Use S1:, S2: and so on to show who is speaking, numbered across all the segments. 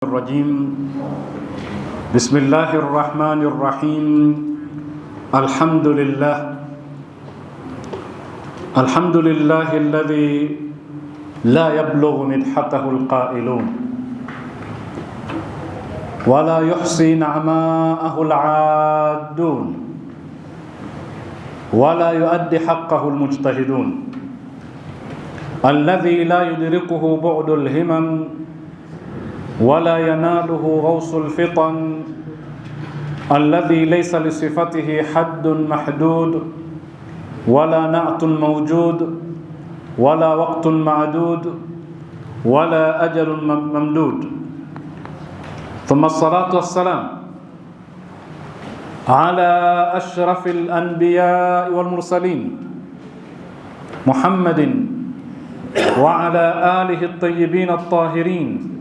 S1: الرجيم. بسم الله الرحمن الرحيم. الحمد لله الذي لا يبلغ مدحته القائلون ولا يحصي نعماءه العادون ولا يؤدي حقه المجتهدون الذي لا يدركه بعد الهمم ولا يناله غوص الفطن الذي ليس لصفته حد محدود ولا نعت موجود ولا وقت معدود ولا أجل ممدود. ثم الصلاة والسلام على أشرف الأنبياء والمرسلين محمد وعلى آله الطيبين الطاهرين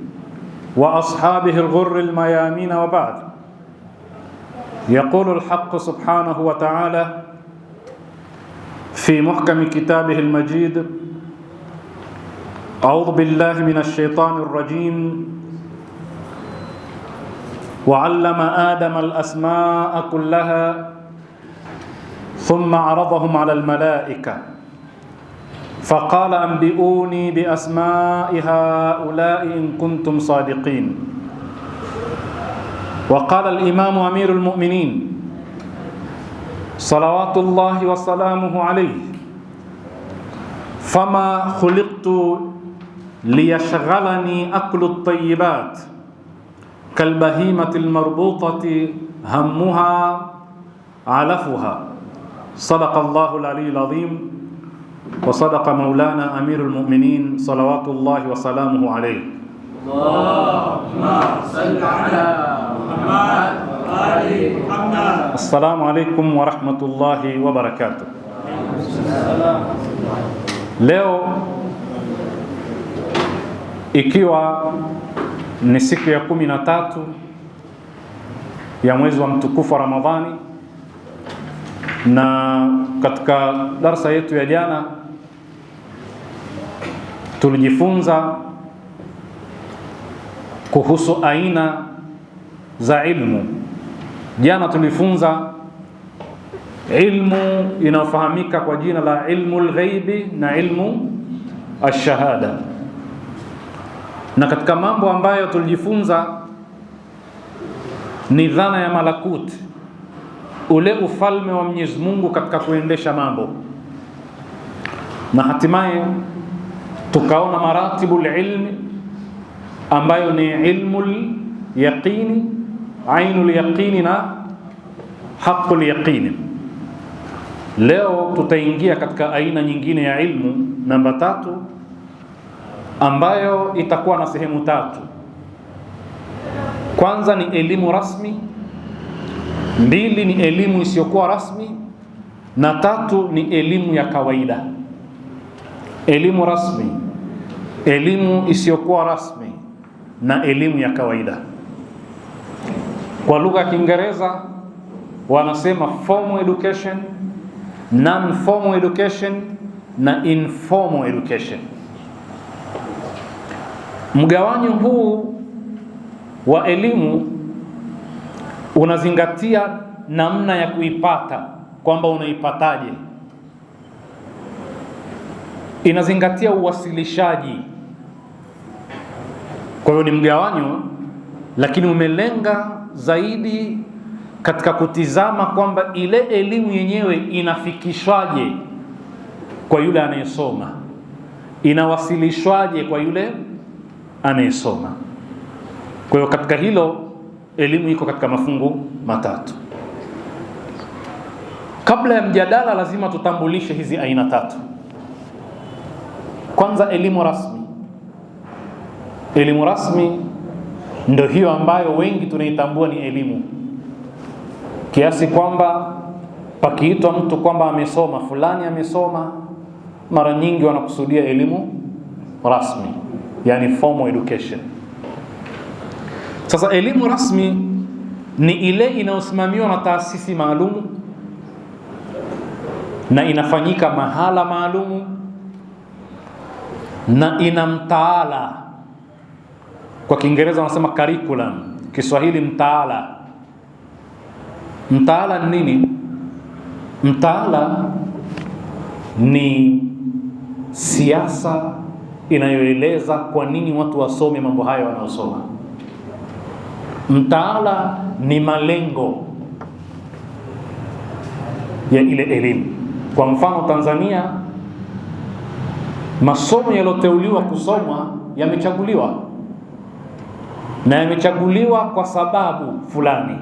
S1: وأصحابه الغر الميامين، وبعد. يقول الحق سبحانه وتعالى في محكم كتابه المجيد: أعوذ بالله من الشيطان الرجيم. وعلم آدم الأسماء كلها ثم عرضهم على الملائكة فقال أنبئوني بأسماء هؤلاء إن كنتم صادقين. وقال الإمام أمير المؤمنين صلوات الله وسلامه عليه: فما خلقت ليشغلني أكل الطيبات كالبهيمة المربوطة همها علفها. صدق الله العلي العظيم وصدق مولانا أمير المؤمنين صلوات الله وسلامه عليه.
S2: اللهم صل على محمد وآل محمد.
S1: السلام عليكم ورحمة الله وبركاته. Leo ikiwa ni siku ya 13 ya mwezi wa mtukufu wa Ramadhani, na katika darasa yetu ya jana tulijifunza kuhusu aina za ilmu. Jana tulifunza ilmu inayofahamika kwa jina la ilmu al-ghaibi na ilmu ash-shahada, na katika mambo ambayo tulijifunza ni dhana ya malakuti, ule ufalme wa Mwenyezi Mungu katika kuendesha mambo, na hatimaye tukaona maratibu ilmi ambayo ni ilmu yaqini, ainul yaqini na haqqul yaqini. Leo tutaingia katika aina nyingine ya ilmu namba 3 ambayo itakuwa na sehemu 3. Kwanza ni elimu rasmi, 2 ni elimu isiyokuwa rasmi, na 3 ni elimu ya kawaida. Elimu rasmi, elimu isiyokuwa rasmi na elimu ya kawaida. Kwa lugha ya Kiingereza wanasema formal education, non-formal education na informal education. Mgawanyo huu wa elimu unazingatia namna ya kuipata, kwamba unaipataje. Inazingatia uwasilishaji. Kwa hiyo ni mgawanyo, lakini umelenga zaidi katika kutizama kwamba ile elimu yenyewe inafikishwaje kwa yule anayesoma, inawasilishwaje kwa yule anayesoma. Kwa hiyo katika hilo elimu iko katika mafungu 3. Kabla ya mjadala lazima tutambulishe hizi aina 3. Kwanza elimu rasmi. Elimu rasmi ndio hiyo ambayo wengi tunaitambua ni elimu, kiasi kwamba pakiitwa mtu kwamba amesoma, fulani amesoma, mara nyingi wanakusudia elimu rasmi, yani formal education. Sasa elimu rasmi ni ile inayosimamiwa na taasisi maalum na inafanyika mahala maalum na ina mtaala Kwa Kiingereza wanasema curriculum, Kiswahili mtaala. Mtaala ni nini? Mtaala ni siasa inayoeleza kwa nini watu wasome mambo hayo wanaosoma. Mtaala ni malengo ya ile elimu. Kwa mfano Tanzania, masomo yaliyoteuliwa kusomwa yamechaguliwa, na yamechaguliwa kwa sababu fulani.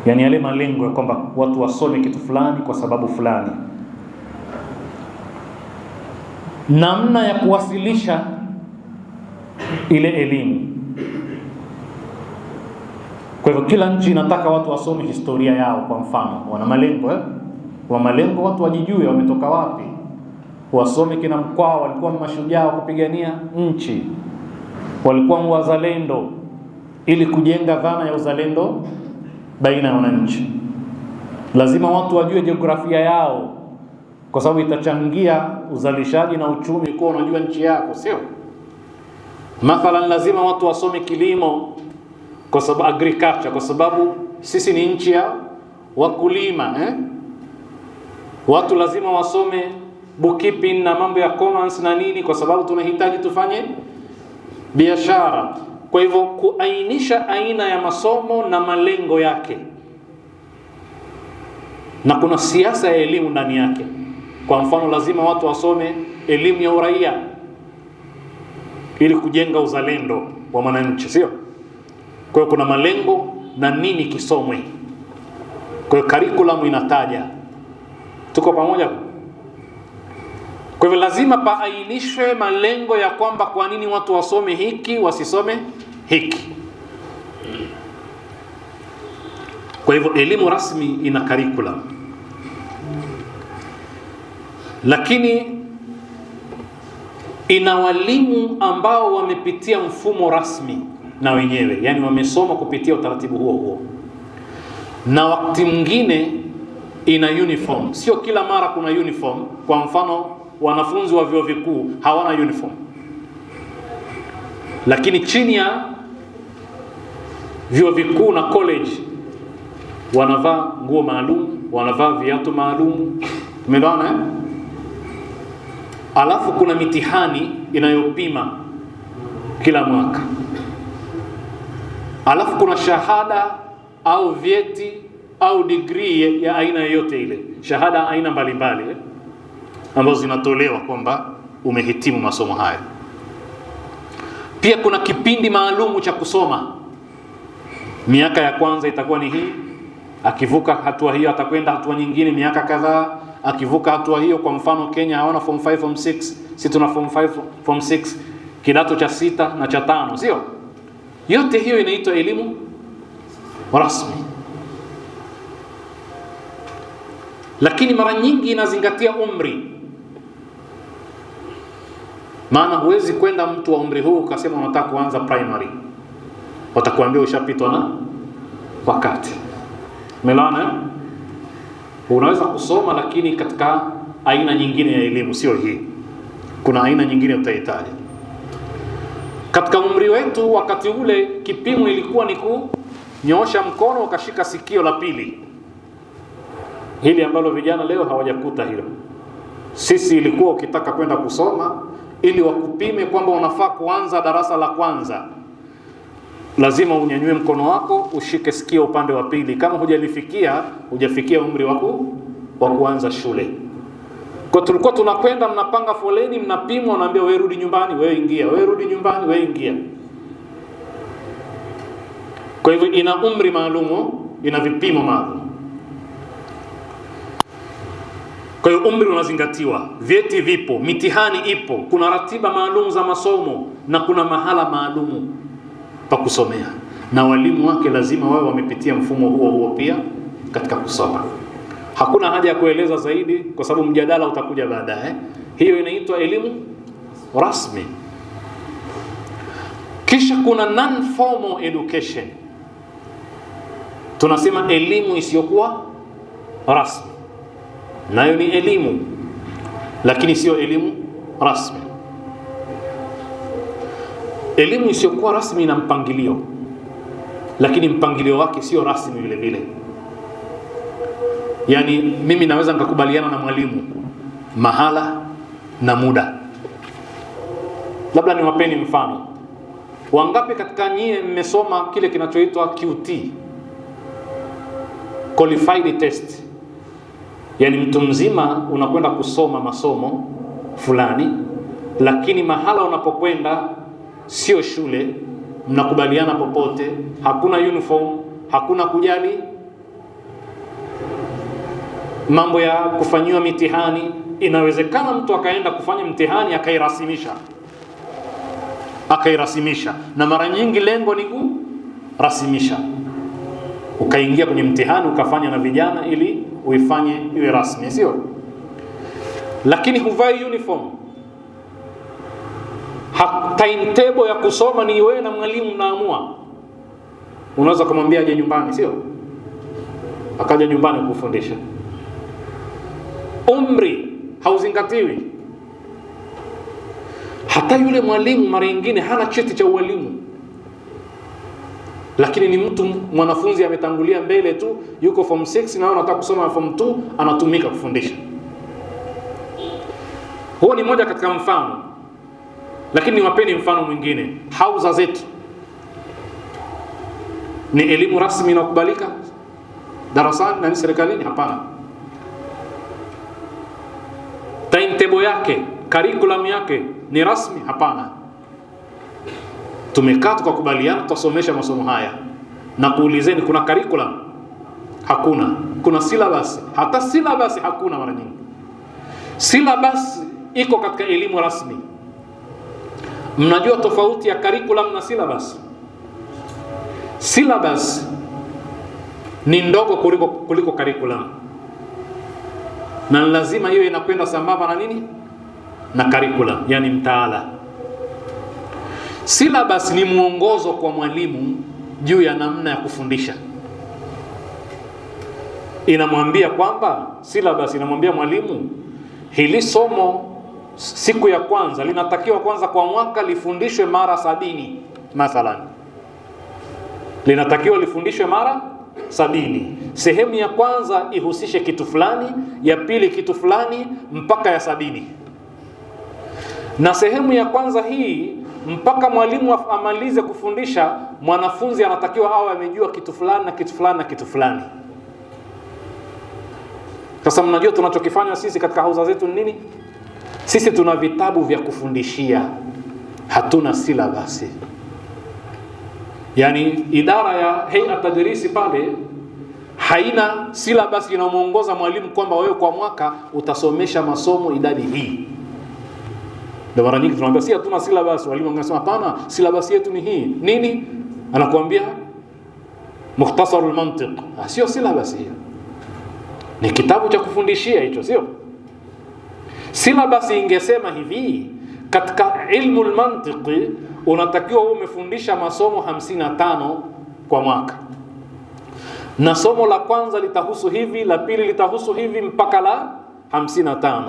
S1: Yani yale malengo ya kwamba watu wasome kitu fulani kwa sababu fulani. Namna ya kuwasilisha ile elimu. Kwa hivyo kila nchi inataka watu wasome historia yao. Kwa mfano wana malengo wa malengo, watu wajijue wametoka wapi, wasome kina Mkwawa walikuwa mashujaa wa kupigania nchi, walikuwa wazalendo, ili kujenga dhana ya uzalendo baina ya wananchi. Lazima watu wajue jiografia yao, kwa sababu itachangia uzalishaji na uchumi, kwa unajua nchi yako, sio? Mathalan, lazima watu wasome kilimo, kwa sababu agriculture, kwa sababu sisi ni nchi ya wakulima. Watu lazima wasome bookkeeping na mambo ya commerce na nini, kwa sababu tunahitaji tufanye biashara. Kwa hivyo kuainisha aina ya masomo na malengo yake, na kuna siasa ya elimu ndani yake. Kwa mfano, lazima watu wasome elimu ya uraia ili kujenga uzalendo wa mwananchi, sio? Kwa hiyo kuna malengo na nini kisomwe. Kwa hiyo curriculum inataja. Tuko pamoja? Kwa hivyo lazima paainishwe malengo ya kwamba kwa nini watu wasome hiki, wasisome hiki. Kwa hivyo elimu rasmi ina curriculum. Lakini ina walimu ambao wamepitia mfumo rasmi na wenyewe, yani wamesoma kupitia utaratibu huo huo. Na wakati mwingine ina uniform. Sio kila mara kuna uniform. Kwa mfano, wanafunzi wa vyuo vikuu hawana uniform, lakini chini ya vyuo vikuu na college wanavaa nguo maalum, wanavaa viatu maalum. Umeelewana? Alafu kuna mitihani inayopima kila mwaka. Alafu kuna shahada au vyeti au degree ya aina yoyote ile, shahada aina mbalimbali ambazo zinatolewa kwamba umehitimu masomo haya. Pia kuna kipindi maalumu cha kusoma. Miaka ya kwanza itakuwa ni hii, akivuka hatua hiyo atakwenda hatua nyingine miaka kadhaa, akivuka hatua hiyo. Kwa mfano Kenya hawana form 5 form 6, sisi tuna form 5 form 6, kidato cha 6 na cha 5, sio? Yote hiyo inaitwa elimu rasmi. Lakini mara nyingi inazingatia umri. Maana huwezi kwenda mtu wa umri huu ukasema unataka kuanza primary, watakuambia ushapitwa na wakati. Umeelewana? Unaweza kusoma lakini katika aina nyingine ya elimu, sio hii. Kuna aina nyingine utahitaji. Katika umri wetu wakati ule kipimo ilikuwa ni kunyoosha mkono ukashika sikio la pili. Hili ambalo vijana leo hawajakuta hilo. Sisi ilikuwa ukitaka kwenda kusoma, ili wakupime kwamba unafaa kuanza darasa la kwanza, lazima unyanyue mkono wako ushike sikio upande wa pili. Kama hujafikia umri wa kuanza shule. Kwa tulikuwa tunakwenda, mnapanga foleni, mnapimwa, wanaambia wewe rudi nyumbani, wewe ingia, wewe rudi nyumbani, wewe ingia. Kwa hivyo ina umri maalumu, ina vipimo maalum. Kwa hiyo umri unazingatiwa, vyeti vipo, mitihani ipo, kuna ratiba maalum za masomo na kuna mahala maalumu pa kusomea. Na walimu wake lazima wawe wamepitia mfumo huo pia katika kusoma. Hakuna haja ya kueleza zaidi kwa sababu mjadala utakuja baadaye. Hiyo inaitwa elimu rasmi. Kisha kuna non-formal education. Tunasema elimu isiyokuwa rasmi. Nayo ni elimu, lakini sio elimu rasmi. Elimu isiyokuwa rasmi ina mpangilio, lakini mpangilio wake sio rasmi vile vile. Yani mimi naweza nikakubaliana na mwalimu mahala na muda. Labda niwapeni mfano. Wangapi katika nyie mmesoma kile kinachoitwa QT, qualified test? Yani mtu mzima unakwenda kusoma masomo fulani, lakini mahala unapokwenda sio shule, mnakubaliana popote, hakuna uniform, hakuna kujali mambo ya kufanyiwa mitihani. Inawezekana mtu akaenda kufanya mtihani akairasimisha, na mara nyingi lengo ni kurasimisha. Ukaingia kwenye mtihani ukafanya na vijana ili uifanye iwe rasmi, sio? Lakini huvai uniform. Timetable ya kusoma ni wewe na mwalimu mnaamua. Unaweza kumwambia aje nyumbani, sio? Akaja nyumbani kufundisha. Umri hauzingatiwi. Hata yule mwalimu mara nyingine hana cheti cha ualimu, lakini ni mtu mwanafunzi ametangulia mbele tu, yuko form 6 na anataka kusoma form 2, anatumika kufundisha. Huo ni moja katika mfano. Lakini niwapeni mfano mwingine. Hauza zetu ni elimu rasmi inakubalika darasani na serikalini? Hapana. Timetable yake, curriculum yake ni rasmi? Hapana. Tumekaa tukakubaliana tutasomesha masomo haya, na kuulizeni kuna curriculum? Hakuna. Kuna syllabus? Hata syllabus hakuna. Mara nyingi syllabus iko katika elimu rasmi. Mnajua tofauti ya curriculum na syllabus? Syllabus ni ndogo kuliko curriculum, na lazima hiyo inakwenda sambamba na nini? Na curriculum, yani mtaala. Syllabus ni mwongozo kwa mwalimu juu ya namna ya kufundisha. Inamwambia kwamba syllabus inamwambia mwalimu, hili somo siku ya kwanza linatakiwa kwanza kwa mwaka lifundishwe mara 70 mathalan. Linatakiwa lifundishwe mara 70. Sehemu ya kwanza ihusishe kitu fulani, ya pili kitu fulani, mpaka ya 70. Na sehemu ya kwanza hii mpaka mwalimu amalize kufundisha, mwanafunzi anatakiwa awe amejua kitu fulani na kitu fulani na kitu fulani. Sasa mnajua tunachokifanya sisi katika hauza zetu ni nini? Sisi tuna vitabu vya kufundishia, hatuna syllabus. Yani idara ya hay'a tadrisi pale haina syllabus inayomuongoza mwalimu kwamba wewe kwa mwaka utasomesha masomo idadi hii. Ndio mara nyingi tunaambia si hatuna syllabus. Walimu wanasema hapana, syllabus yetu ni hii. Nini? Anakuambia mukhtasarul mantiq. Sio syllabus hiyo. Ni kitabu cha kufundishia hicho, sio? Syllabus ingesema hivi, katika ilmu al-mantiqi unatakiwa umefundisha masomo 55 kwa mwaka. Na somo la kwanza litahusu hivi, la pili litahusu hivi mpaka la 55.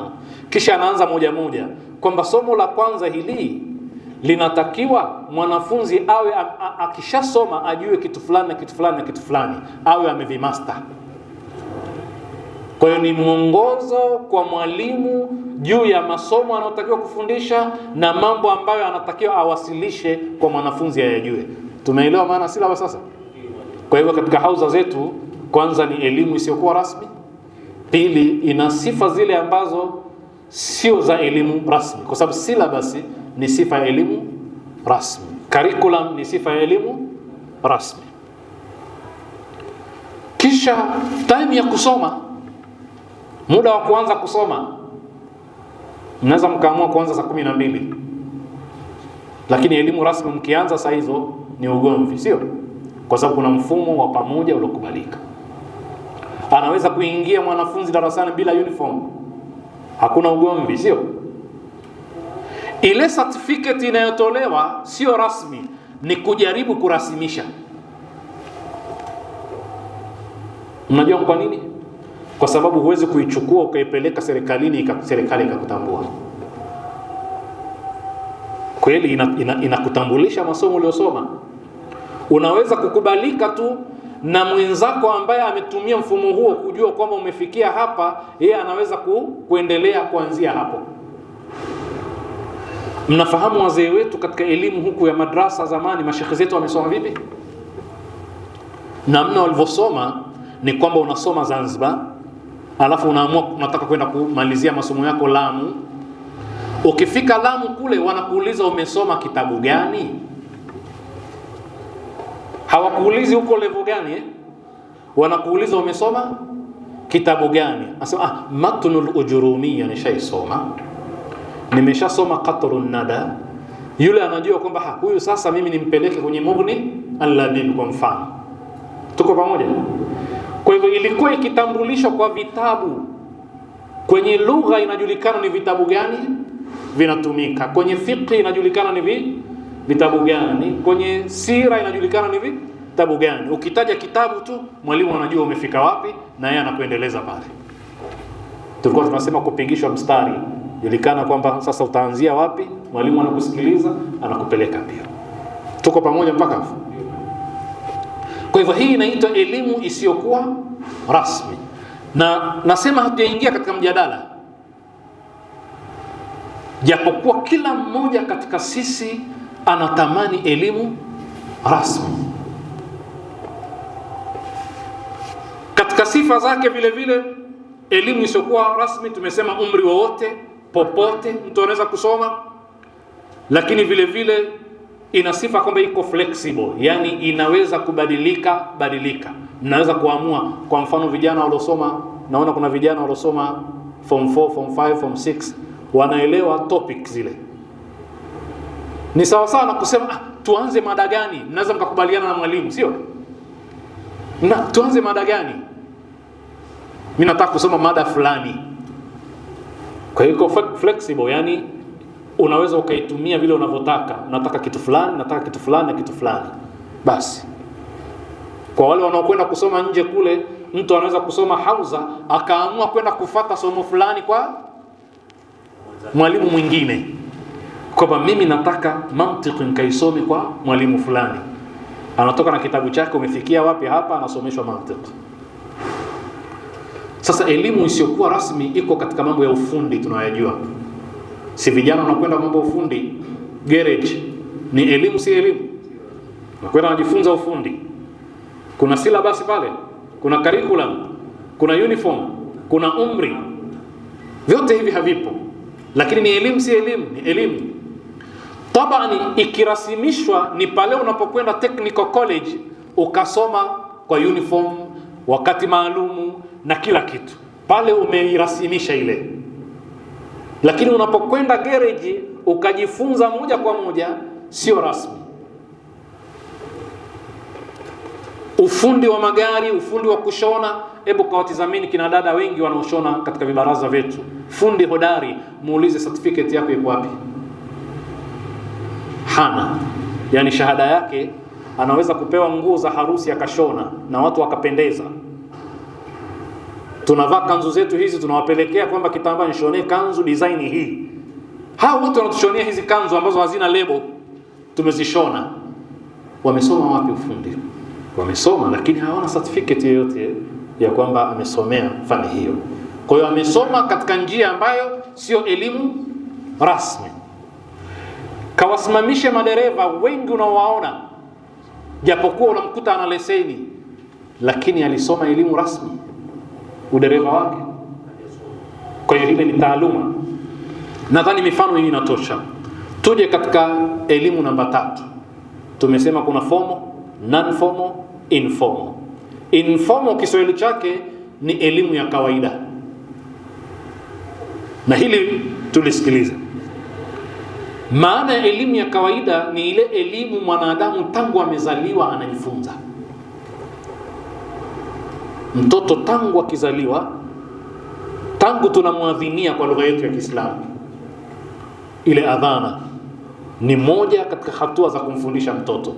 S1: Kisha anaanza moja moja kwamba somo la kwanza hili linatakiwa mwanafunzi awe akishasoma ajue kitu fulani na kitu fulani na kitu fulani, awe amevimaster. Kwa hiyo ni mwongozo kwa mwalimu juu ya masomo anayotakiwa kufundisha na mambo ambayo anatakiwa awasilishe kwa mwanafunzi ayajue. Tumeelewa maana syllabus sasa? Kwa hivyo katika hauza zetu, kwanza ni elimu isiyokuwa rasmi, pili ina sifa zile ambazo sio za elimu rasmi, kwa sababu syllabus ni sifa ya elimu rasmi, curriculum ni sifa ya elimu rasmi. Kisha time ya kusoma, muda wa kuanza kusoma, mnaweza mkaamua kuanza saa 12, lakini elimu rasmi mkianza saa hizo ni ugomvi, sio? Kwa sababu kuna mfumo wa pamoja uliokubalika. Anaweza kuingia mwanafunzi darasani bila uniform, hakuna ugomvi, sio? Ile certificate inayotolewa sio rasmi, ni kujaribu kurasimisha. Mnajua kwa nini? Kwa sababu huwezi kuichukua ukaipeleka serikalini serikali ikakutambua. kweli inakutambulisha masomo uliyosoma. Unaweza kukubalika tu na mwenzako ambaye ametumia mfumo huo kujua kwamba umefikia hapa, yeye anaweza kuendelea kuanzia hapo. Mnafahamu wazee wetu katika elimu huku ya madrasa zamani, mashekhi zetu wamesoma vipi? Namna walivyosoma ni kwamba unasoma Zanzibar, alafu unaamua unataka kwenda kumalizia masomo yako Lamu. Ukifika Lamu kule wanakuuliza umesoma kitabu gani? Hawakuulizi uko level gani Wanakuuliza umesoma kitabu gani? Asema Matnul Ujurumiyya nishaisoma, nimeshasoma Qatrun Nada. Yule anajua kwamba huyu sasa mimi nimpeleke kwenye Mughni al-Labib kwa mfano. Tuko pamoja? Kwa hivyo ilikuwa ikitambulishwa kwa vitabu. Kwenye lugha inajulikana ni vitabu gani vinatumika, kwenye fiqh inajulikana ni vitabu gani, kwenye sira inajulikana ni vitabu gani. Ukitaja kitabu tu mwalimu anajua umefika wapi na yeye anakuendeleza pale. Tulikuwa tunasema kupigishwa mstari, julikana kwamba sasa utaanzia wapi, mwalimu anakusikiliza, anakupeleka pia. Tuko pamoja mpaka hapo? Kwa hivyo hii inaitwa elimu isiyokuwa rasmi. Na nasema hatujaingia katika mjadala, japokuwa kila mmoja katika sisi anatamani elimu rasmi. Katika sifa zake vile vile elimu isiyokuwa rasmi tumesema umri wowote, popote mtu anaweza kusoma, lakini vile vile ina sifa kwamba iko flexible, yani inaweza kubadilika. Mnaweza kuamua, kwa mfano vijana waliosoma, naona kuna vijana waliosoma form 4, form 5, form 6 wanaelewa topic zile. Ni sawa sawa na kusema tuanze mada gani? Mnaweza mkakubaliana na mwalimu, sio? Na tuanze mada gani? Mimi nataka kusoma mada fulani. Kwa hiyo iko flexible, yani unaweza ukaitumia vile unavyotaka. Nataka kitu fulani, nataka kitu fulani na kitu fulani. Basi. Kwa wale wanaokwenda kusoma nje kule, mtu anaweza kusoma hauza akaamua kwenda kufuata somo fulani kwa mwalimu mwingine. Kwamba mimi nataka mantiki nikaisome kwa mwalimu fulani. Anatoka na kitabu chake, umefikia wapi hapa, anasomeshwa mantiki. Sasa elimu isiyokuwa rasmi iko katika mambo ya ufundi tunayojua. Si vijana wanakwenda mambo ya ufundi, garage ni elimu, si elimu? Wanakwenda kujifunza ufundi. Kuna syllabus pale, kuna curriculum, kuna uniform, kuna umri. Vyote hivi havipo. Lakini ni elimu, si elimu? Ni elimu. Tabani ikirasimishwa ni pale unapokwenda technical college ukasoma kwa uniform, wakati maalumu na kila kitu. Pale umeirasimisha ile. Lakini unapokwenda garage ukajifunza moja kwa moja, sio rasmi. Ufundi wa magari, ufundi wa kushona, hebu kwa watizamini kina dada wengi wanaoshona katika vibaraza vyetu. Fundi hodari, muulize certificate yako iko wapi? Hana. Yani shahada yake anaweza kupewa nguo za harusi akashona na watu wakapendeza. Tunavaa kanzu zetu hizi, tunawapelekea kwamba kitambaa nishonee kanzu design hii. Hao wote wanatushonia hizi kanzu ambazo hazina lebo, tumezishona. Wamesoma wapi ufundi? Wamesoma, lakini hawana certificate yoyote ya kwamba amesomea fani hiyo. Kwa hiyo amesoma katika njia ambayo sio elimu rasmi. Kawasimamishe madereva wengi unaowaona, japokuwa unamkuta ana leseni, lakini alisoma elimu rasmi udereva wake. Kwa hiyo ile ni taaluma. Nadhani mifano hii inatosha. Tuje katika elimu namba 3. Tumesema kuna formal, non-formal, informal. Informal Kiswahili chake ni elimu ya kawaida. Na hili tulisikiliza. Maana ya elimu ya kawaida ni ile elimu mwanadamu tangu amezaliwa anajifunza. Mtoto tangu akizaliwa, tangu tunamuadhinia kwa lugha yetu ya Kiislamu, ile adhana ni moja katika hatua za kumfundisha mtoto.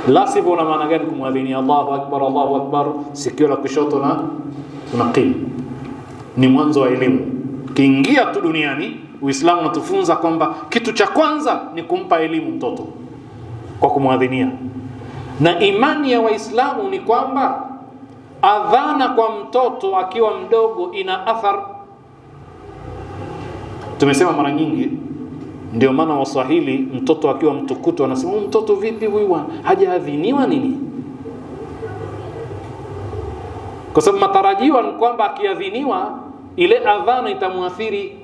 S1: La sivyo una maana gani kumuadhinia Allahu Akbar, Allahu Akbar, sikio la kushoto na unaqim? Ni mwanzo wa elimu. Kiingia tu duniani Uislamu unatufunza kwamba kitu cha kwanza ni kumpa elimu mtoto kwa kumwadhinia, na imani ya Waislamu ni kwamba adhana kwa mtoto akiwa mdogo ina athar. Tumesema mara nyingi, ndio maana Waswahili mtoto akiwa mtukutu anasema mtoto vipi huyu, hajaadhiniwa nini? Kwa sababu matarajiwa ni kwamba akiadhiniwa ile adhana itamuathiri.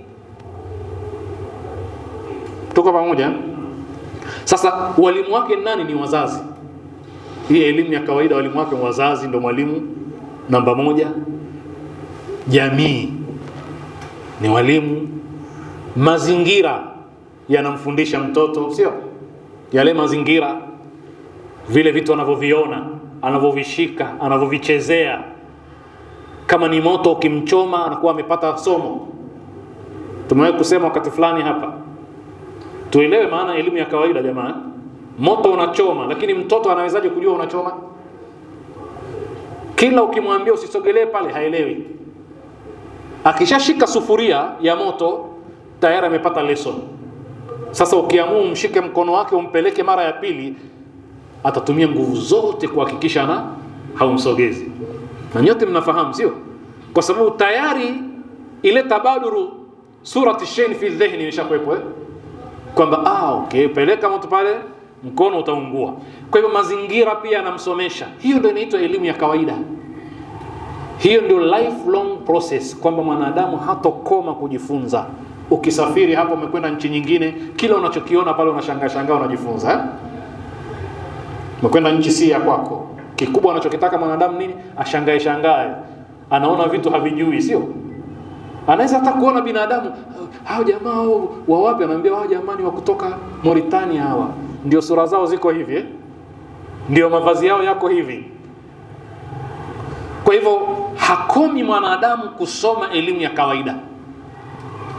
S1: Tuko pamoja? Sasa walimu wake nani? Ni wazazi. Hii elimu ya kawaida, walimu wake wazazi, ndio mwalimu namba moja. Jamii ni walimu. Mazingira yanamfundisha mtoto, sio? Yale mazingira, vile vitu anavyoviona, anavyovishika, anavyovichezea. Kama ni moto ukimchoma anakuwa amepata somo. Tumewahi kusema wakati fulani hapa, tuelewe maana elimu ya kawaida jamaa. Moto unachoma, lakini mtoto anawezaje kujua unachoma? Kila ukimwambia usisogelee pale haelewi. Akishashika sufuria ya moto tayari amepata lesson. Sasa ukiamua umshike mkono wake umpeleke mara ya pili, atatumia nguvu zote kuhakikisha haumsogezi. Na nyote mnafahamu, sio? Kwa sababu tayari ile tabaduru surati shayn fi dhihni imeshakuwepo, kwamba okay, peleka moto pale, mkono utaungua. Kwa hivyo mazingira pia yanamsomesha. Hiyo ndio inaitwa elimu ya kawaida. Hiyo ndio lifelong process, kwamba mwanadamu hatokoma kujifunza. Ukisafiri hapo, umekwenda nchi nyingine, kila unachokiona pale unashangaa unajifunza. Umekwenda nchi si ya kwako, kikubwa anachokitaka mwanadamu nini? Ashangae. Anaona vitu havijui, sio? Anaweza hata kuona binadamu, hao jamaa wa wapi, anaambia hao jamani wa kutoka Mauritania hawa. Ndio sura zao ziko hivi, ndio mavazi yao yako hivi. Kwa hivyo hakomi mwanadamu kusoma elimu ya kawaida.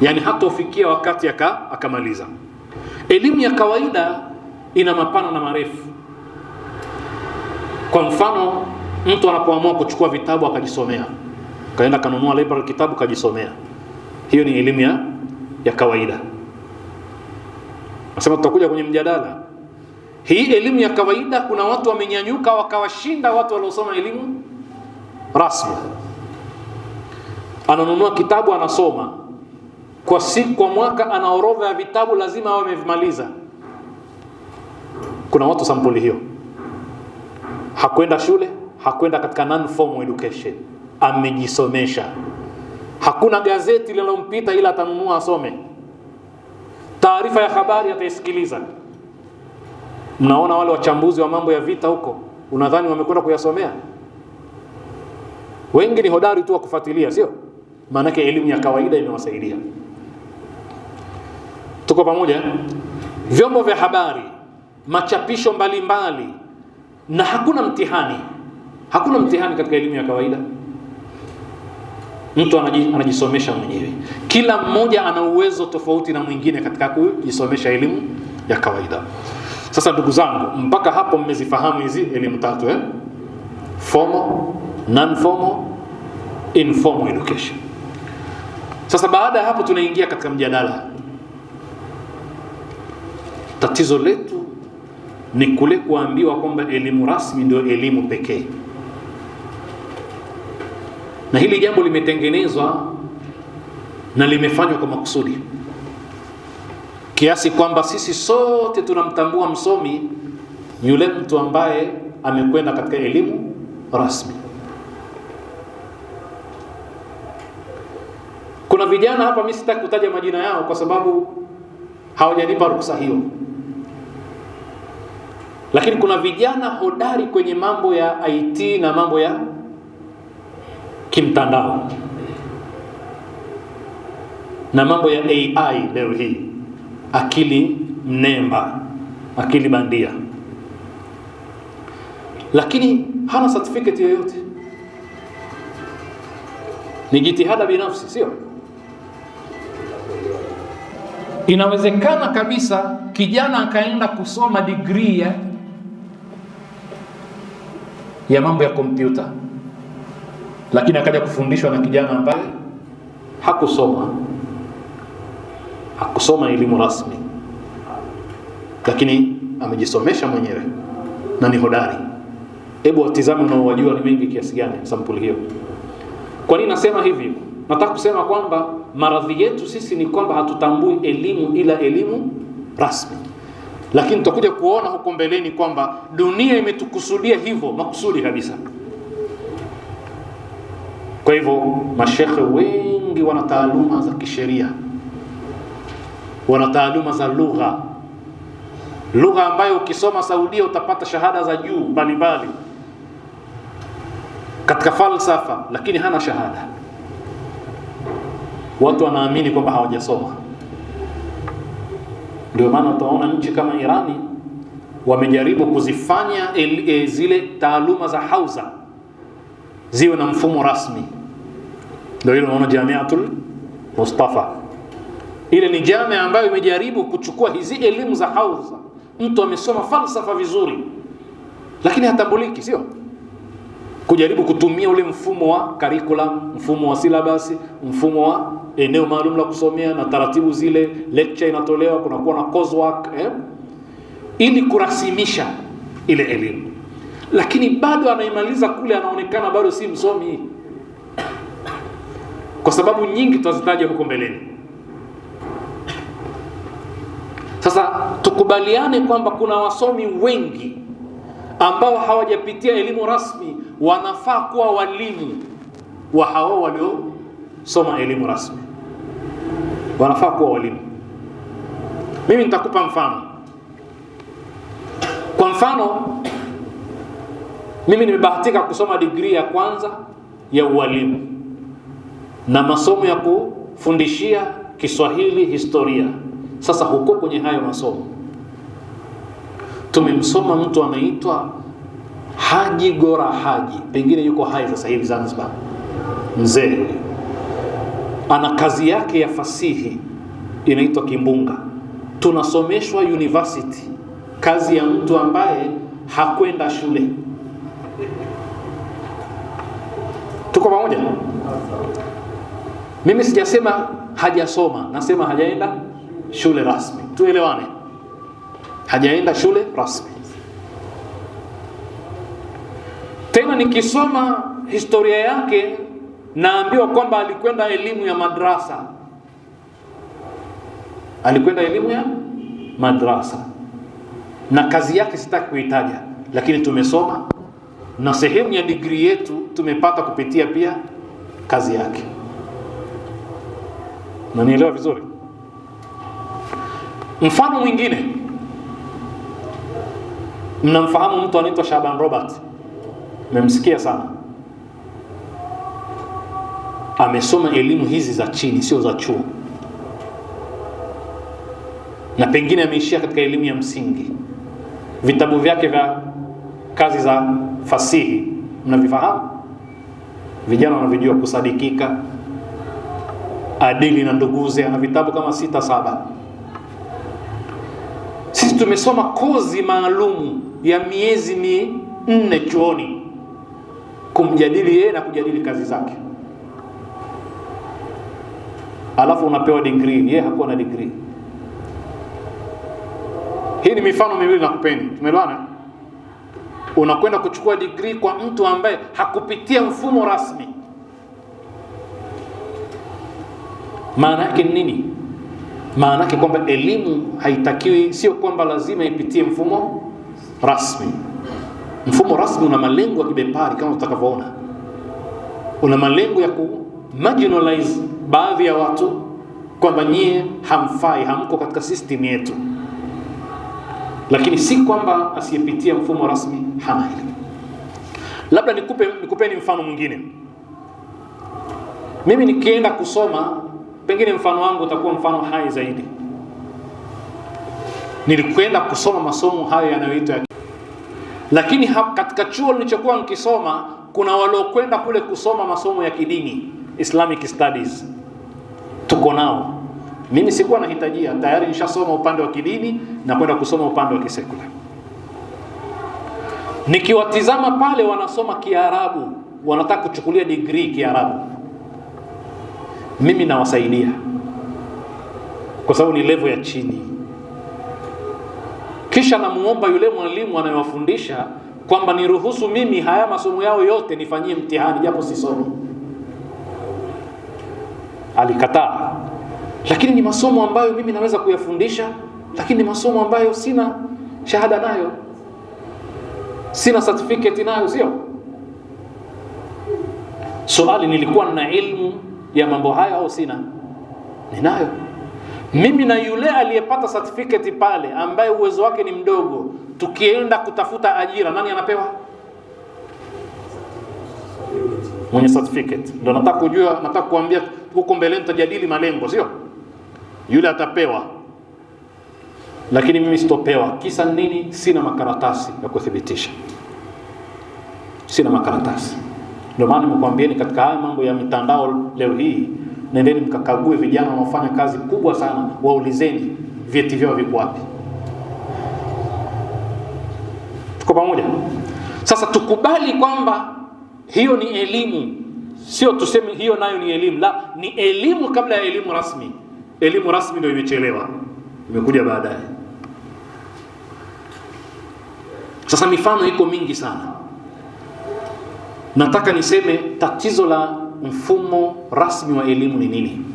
S1: Yaani hatofikia wakati akamaliza. Elimu ya kawaida ina mapana na marefu. Kwa mfano, mtu anapoamua kuchukua vitabu akajisomea, kaenda kanunua library kitabu kajisomea, hiyo ni elimu ya kawaida. Nasema tutakuja kwenye mjadala. Hii elimu ya kawaida, kuna watu wamenyanyuka wakawashinda watu waliosoma elimu rasmi. Ananunua kitabu anasoma kwa mwaka, ana orodha ya vitabu lazima awe amevimaliza. Kuna watu sampuli hiyo. Hakwenda shule, hakwenda katika non-formal education, amejisomesha. Hakuna gazeti linalompita ila atanunua asome. Taarifa ya habari ataisikiliza. Mnaona wale wachambuzi wa mambo ya vita huko, unadhani wamekwenda kuyasomea? Wengi ni hodari tu wa kufuatilia, sio? Maana yake elimu ya kawaida imewasaidia. Tuko pamoja? Vyombo vya habari, machapisho mbalimbali, na hakuna mtihani. Hakuna mtihani katika elimu ya kawaida. Mtu anajisomesha mwenyewe. Kila mmoja ana uwezo tofauti na mwingine katika kujisomesha elimu ya kawaida. Sasa ndugu zangu, mpaka hapo mmezifahamu hizi elimu tatu, formal, non-formal, informal education. Sasa baada ya hapo tunaingia katika mjadala. Tatizo letu ni kule kuambiwa kwamba elimu rasmi ndio elimu pekee. Na hili jambo limetengenezwa na limefanywa kwa makusudi, kiasi kwamba sisi sote tunamtambua msomi yule mtu ambaye amekwenda katika elimu rasmi. Kuna vijana hapa, mimi sitaki kutaja majina yao kwa sababu hawajanipa ruhusa hiyo, lakini kuna vijana hodari kwenye mambo ya IT na mambo ya kimtandao na mambo ya AI leo hii, akili mnemba, akili bandia, lakini hana certificate yoyote. Ni jitihada binafsi, sio? Inawezekana kabisa kijana akaenda kusoma degree ya mambo ya kompyuta, lakini akaja kufundishwa na kijana ambaye hakusoma. hakusoma elimu rasmi, lakini amejisomesha mwenyewe na ni hodari. Hebu watizame unaowajua ni wengi kiasi gani sampuli hiyo. Kwa nini nasema hivi? Nataka kusema kwamba maradhi yetu sisi ni kwamba hatutambui elimu ila elimu rasmi. Lakini tutakuja kuona huko mbeleni kwamba dunia imetukusudia hivyo makusudi kabisa. Kwa hivyo mashekhe wengi wana taaluma za kisheria, wana taaluma za lugha ambayo ukisoma Saudia utapata shahada za juu mbalimbali katika falsafa, lakini hana shahada. Watu wanaamini kwamba hawajasoma. Ndio maana utaona nchi kama Irani wamejaribu kuzifanya zile taaluma za hauza ziwe na mfumo rasmi. Ndio ile unaona Jamiatul Mustafa, ile ni jamia ambayo imejaribu kuchukua hizi elimu za hauza. Mtu amesoma falsafa vizuri lakini hatambuliki, sio? Kujaribu kutumia ule mfumo wa curriculum, mfumo wa syllabus, mfumo wa eneo maalum la kusomea na taratibu zile, lecture inatolewa, kunakuwa na coursework ili kurasimisha ile elimu. Lakini bado anaimaliza kule, anaonekana bado si msomi, kwa sababu nyingi tutazitaja huko mbeleni. Sasa tukubaliane kwamba kuna wasomi wengi ambao hawajapitia elimu rasmi, wanafaa kuwa walimu wa hao waliosoma elimu rasmi, wanafaa kuwa walimu. Mimi nitakupa mfano. Kwa mfano, mimi nimebahatika kusoma degree ya kwanza ya ualimu na masomo ya kufundishia Kiswahili, historia. Sasa huko kwenye hayo masomo tumemsoma mtu anaitwa Haji Gora Haji, pengine yuko hai sasa hivi Zanzibar. Mzee ana kazi yake ya fasihi inaitwa Kimbunga. Tunasomeshwa university, kazi ya mtu ambaye hakwenda shule. Tuko pamoja? Mimi sijasema hajasoma, nasema hajaenda shule rasmi. Tuelewane, hajaenda shule rasmi. Tena nikisoma historia yake naambiwa kwamba alikwenda elimu ya madrasa. Alikwenda elimu ya madrasa na kazi yake sitaki kuitaja, lakini tumesoma na sehemu ya degree yetu tumepata kupitia pia kazi yake. Na nielewa vizuri. Mfano mwingine, mnamfahamu mtu anaitwa Shaban Robert, mmemsikia sana. Amesoma elimu hizi za chini, sio za chuo, na pengine ameishia katika elimu ya msingi. Vitabu vyake vya kazi za fasihi mnavifahamu, vijana wanavijua, Kusadikika, Adili na Nduguze, ana vitabu kama 6-7. Sisi tumesoma kozi maalumu ya miezi 4 chuoni kumjadili yeye na kujadili kazi zake, alafu unapewa degree. Yeye hakuwa na degree. Hii ni mifano miwili nakupeni, tumeelewana? Unakwenda kuchukua degree kwa mtu ambaye hakupitia mfumo rasmi. Maana yake nini? Maana yake kwamba elimu haitakiwi, sio kwamba lazima ipitie mfumo rasmi. Mfumo rasmi una malengo ya kibepari kama utakavyoona. Una malengo ya marginalize baadhi ya watu kwamba nyie hamfai, hamko katika system yetu. Lakini si kwamba asiyepitia mfumo rasmi hana elimu. Labda nikupeni mfano mwingine. Mimi nikienda kusoma, pengine mfano wangu utakuwa mfano hai zaidi. Nilikwenda kusoma masomo hayo yanayoitwa, lakini katika chuo nilichokuwa nikisoma kuna waliokwenda kule kusoma masomo ya kidini, Islamic Studies. Tuko nao. Mimi sikuwa nahitajia, tayari nishasoma upande wa kidini na kwenda kusoma upande wa kisekula. Nikiwatizama pale wanasoma Kiarabu, wanataka kuchukulia degree Kiarabu. Mimi nawasaidia. kwa sababu ni level ya chini. Kisha namuomba yule mwalimu anayewafundisha kwamba niruhusu mimi haya masomo yao yote nifanyie mtihani japo sisomi. Alikataa. Lakini ni masomo ambayo mimi naweza kuyafundisha, lakini ni masomo ambayo sina shahada nayo, sina certificate nayo, sio? Swali, nilikuwa na ilmu ya mambo haya au sina? Ninayo. Mimi na yule aliyepata certificate pale ambaye uwezo wake ni mdogo, tukienda kutafuta ajira, nani anapewa? Mwenye certificate. Ndio nataka kujua, nataka kuambia huko mbele tutajadili malengo, sio? Yule atapewa, lakini mimi sitopewa. Kisa nini? Sina makaratasi ya kuthibitisha, sina makaratasi. Ndio maana nimekuambieni katika haya mambo ya mitandao leo hii, nendeni mkakague vijana wanaofanya kazi kubwa sana, waulizeni vyeti vyao viko wapi. Tuko pamoja? Sasa tukubali kwamba hiyo ni elimu, sio tuseme hiyo nayo ni elimu. La, ni elimu kabla ya elimu rasmi. Elimu rasmi ndio imechelewa, imekuja baadaye. Sasa mifano iko mingi sana. Nataka niseme tatizo la mfumo rasmi wa elimu ni nini.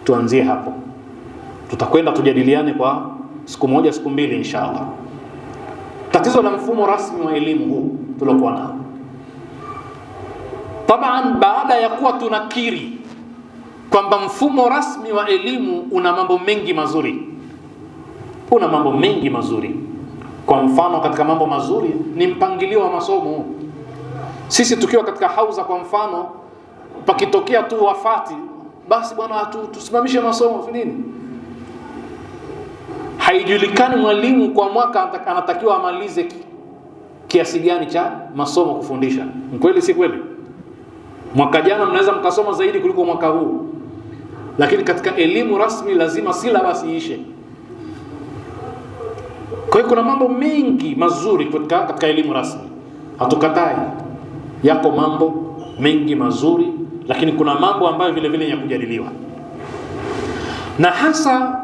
S1: Tuanzie hapo. Tutakwenda tujadiliane kwa siku moja siku mbili inshallah. Tatizo la mfumo rasmi wa elimu huu tulokuwa nao. Taban, baada ya kuwa tunakiri kwamba mfumo rasmi wa elimu una mambo mengi mazuri. Una mambo mengi mazuri. Kwa mfano, katika mambo mazuri ni mpangilio wa masomo. Sisi tukiwa katika hauza kwa mfano, pakitokea tu wafati, basi bwana tusimamishe masomo nini? Haijulikani mwalimu kwa mwaka anatakiwa amalize kiasi gani cha masomo kufundisha. Kweli si kweli? Mwaka jana mnaweza mkasoma zaidi kuliko mwaka huu. Lakini katika elimu rasmi lazima syllabus iishe. Kwa hiyo kuna mambo mengi mazuri katika elimu rasmi. Hatukatai. Yako mambo mengi mazuri, lakini kuna mambo ambayo vile vile ya kujadiliwa. Na hasa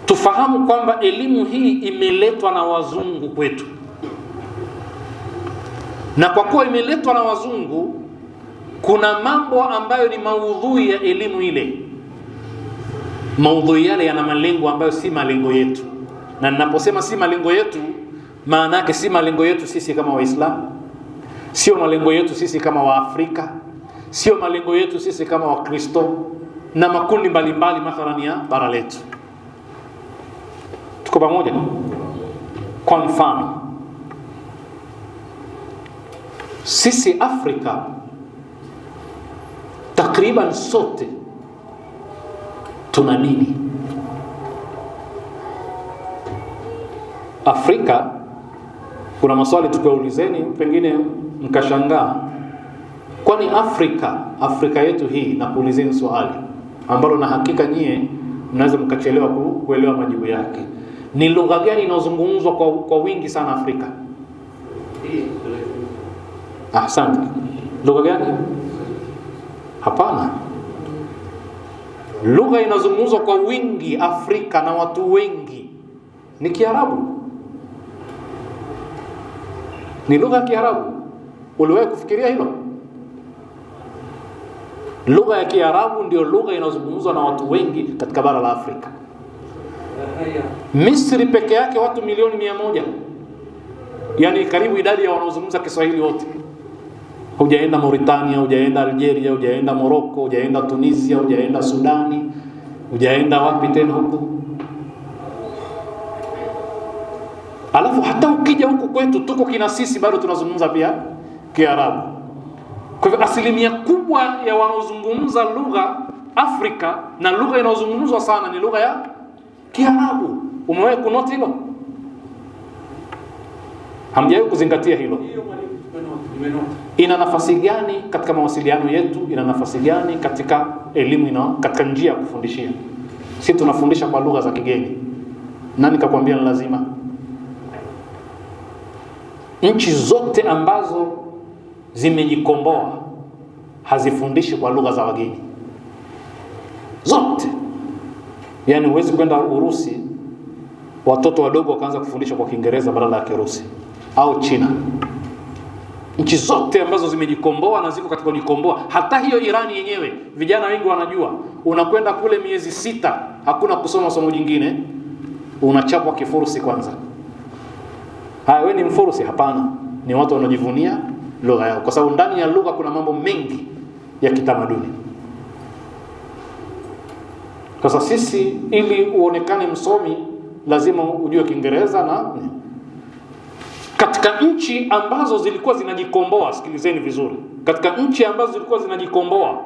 S1: tufahamu kwamba elimu hii imeletwa na wazungu kwetu. Na kwa kuwa imeletwa na wazungu, kuna mambo ambayo ni maudhui ya elimu ile. Maudhui yale yana malengo ambayo si malengo yetu. Na ninaposema si malengo yetu, maana yake si malengo yetu sisi kama Waislamu, sio malengo yetu sisi kama Waafrika, sio malengo yetu sisi kama Wakristo na makundi mbalimbali mathalani ya bara letu. Tuko pamoja? Kwa mfano, sisi Afrika takriban sote tuna dini. Afrika, kuna maswali tukaulizeni pengine mkashangaa. Kwani Afrika yetu hii, na kuulizeni swali ambalo na hakika nyie mnaweza mkachelewa kuelewa majibu yake. Ni lugha gani inazungumzwa kwa wingi sana Afrika? Asante. Lugha gani? Hapana. Lugha inazungumzwa kwa wingi Afrika na watu wengi ni Kiarabu. Ni lugha ya Kiarabu. Uliwahi kufikiria hilo? Lugha ya Kiarabu ndio lugha inazungumzwa na watu wengi katika bara la Afrika. Misri peke yake watu milioni 100. Yaani karibu idadi ya wanaozungumza Kiswahili wote. Hujaenda Mauritania, hujaenda Algeria, hujaenda Morocco, hujaenda Tunisia, hujaenda Sudani, hujaenda wapi tena huko. Alafu hata ukija huku kwetu tuko kina sisi bado tunazungumza pia Kiarabu. Kwa hivyo asilimia kubwa ya wanaozungumza lugha Afrika na lugha inayozungumzwa sana ni lugha ya Kiarabu. Umewahi kunoti hilo? Hamjawahi kuzingatia hilo? Ina nafasi gani katika mawasiliano yetu? Ina nafasi gani katika elimu katika njia ya kufundishia? Sisi tunafundisha kwa lugha za kigeni. Nani kakwambia ni lazima? Nchi zote ambazo zimejikomboa hazifundishi kwa lugha za wageni. Yani huwezi kwenda Urusi watoto wadogo wakaanza kufundishwa kwa Kiingereza badala ya Kirusi, au China. Nchi zote ambazo zimejikomboa na ziko katika kujikomboa, hata hiyo Irani yenyewe, vijana wengi wanajua, unakwenda kule miezi 6 hakuna kusoma somo jingine, unachapwa Kifursi kwanza. Haya, wewe ni Mfursi? Hapana, ni watu wanajivunia lugha yao, kwa sababu ndani ya lugha kuna mambo mengi ya kitamaduni. Sasa sisi ili uonekane msomi lazima ujue Kiingereza. Na katika nchi ambazo zilikuwa zinajikomboa, sikilizeni vizuri, katika nchi ambazo zilikuwa zinajikomboa,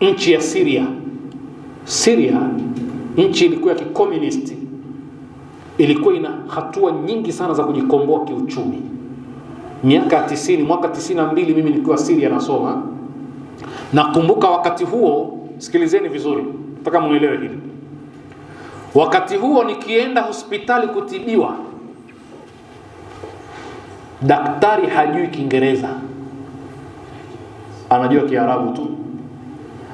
S1: nchi ya Syria, nchi ilikuwa ya kikomunisti, ilikuwa ina hatua nyingi sana za kujikomboa kiuchumi. Mwaka 92 mimi nilikuwa Syria nasoma. Nakumbuka wakati huo, sikilizeni vizuri, nataka muelewe hili. Wakati huo nikienda hospitali kutibiwa, daktari hajui Kiingereza, anajua Kiarabu tu,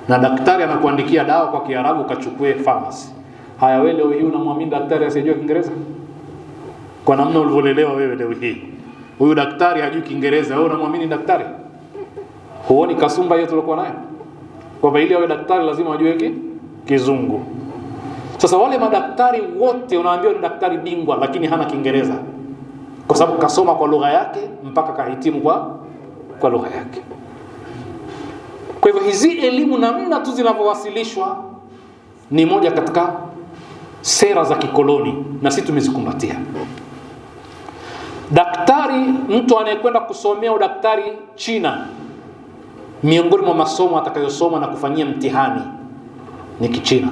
S1: na daktari anakuandikia dawa kwa Kiarabu, kachukue pharmacy. Haya, wewe leo hii unamwamini daktari asiyejua Kiingereza? Kwa namna ulivyolelewa wewe leo hii, huyu daktari hajui Kiingereza, wewe unamwamini daktari? Huoni kasumba hiyo tulikuwa nayo, kwamba ili awe daktari lazima ajue Kizungu? Sasa wale madaktari wote unaambiwa ni daktari bingwa, lakini hana Kiingereza, kwa sababu kasoma kwa lugha yake mpaka kahitimu kwa lugha yake. Kwa hivyo hizi elimu namna tu zinavyowasilishwa ni moja katika sera za kikoloni, na sisi tumezikumbatia. Daktari, mtu anayekwenda kusomea udaktari China, miongoni mwa masomo atakayosoma na kufanyia mtihani ni Kichina.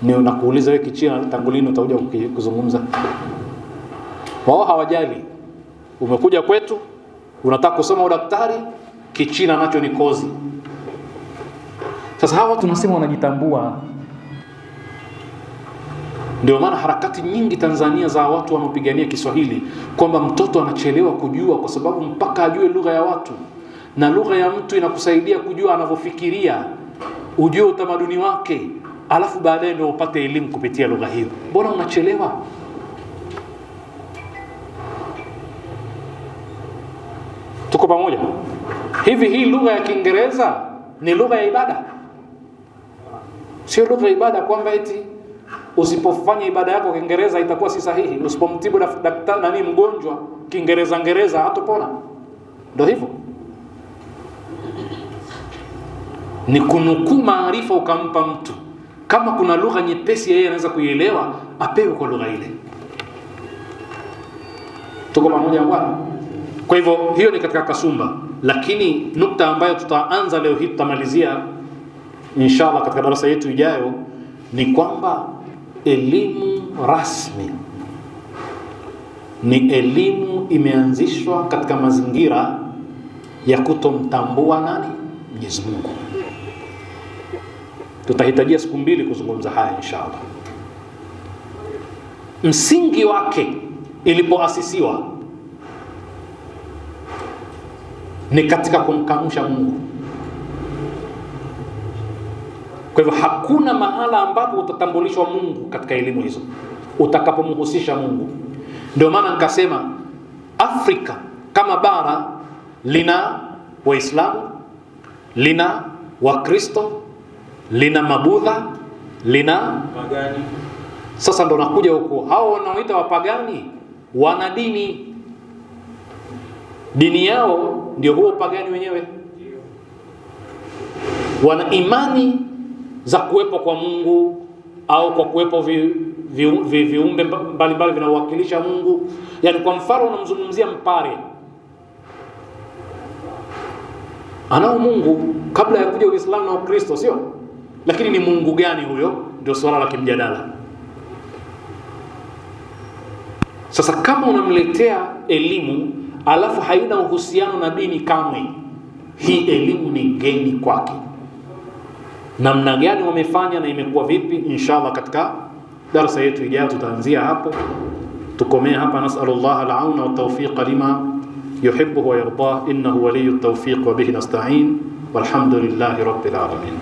S1: Ni unakuuliza wewe Kichina tangu lini utakuja kuzungumza? Wao hawajali. Umekuja kwetu unataka kusoma udaktari, Kichina nacho ni kozi. Sasa hawa tunasema wanajitambua. Ndio maana harakati nyingi Tanzania za watu wanaopigania Kiswahili, kwamba mtoto anachelewa kujua kwa sababu mpaka ajue lugha ya watu, na lugha ya mtu inakusaidia kujua anavyofikiria, ujue utamaduni wake, alafu baadaye ndio upate elimu kupitia lugha hiyo. Mbona unachelewa? Tuko pamoja? Hivi hii lugha ya Kiingereza ni lugha ya ibada? Sio lugha ya ibada kwamba eti usipofanya ibada yako Kiingereza itakuwa si sahihi. Usipomtibu daktari mgonjwa Kiingereza hatopona. Ndio hivyo. Ni kunukuu maarifa ukampa mtu. Kama kuna lugha nyepesi yeye anaweza kuielewa, apewe kwa lugha ile. Tuko pamoja bwana? Kwa hivyo hiyo ni katika kasumba, lakini nukta ambayo tutaanza leo hii tutamalizia inshallah katika darasa yetu ijayo ni kwamba elimu rasmi ni elimu imeanzishwa katika mazingira ya kutomtambua nani? Mwenyezi Mungu. Tutahitajia siku 2 kuzungumza haya inshallah. Msingi wake ilipoasisiwa ni katika kumkanusha Mungu. Kwa hivyo hakuna mahala ambapo utatambulishwa Mungu katika elimu hizo utakapomhusisha Mungu. Ndio maana nikasema Afrika kama bara lina Waislamu, lina Wakristo, lina Mabudha, lina
S2: Pagani.
S1: Sasa ndo nakuja huko, hao wanaoita wapagani wana dini yao ndio huo pagani wenyewe. Wana imani za kuwepo kwa Mungu au kwa kuwepo viumbe mbalimbali vinawakilisha Mungu. Yani kwa mfano unamzungumzia mpare, anao Mungu kabla ya kuja Uislamu na Ukristo, sio? Lakini ni Mungu gani huyo? Ndio swala la kimjadala. Sasa kama unamletea elimu alafu haina uhusiano na dini kamwe, hii elimu ni geni kwake. Namna gani wamefanya na imekuwa vipi, inshallah katika darasa yetu ijayo tutaanzia hapo. Tukomee hapa. Nasallallahu al-auna wa tawfiqa lima yuhibbu wa yarda, innahu waliyyu at-tawfiq wa bihi nasta'in, walhamdulillahi rabbil alamin.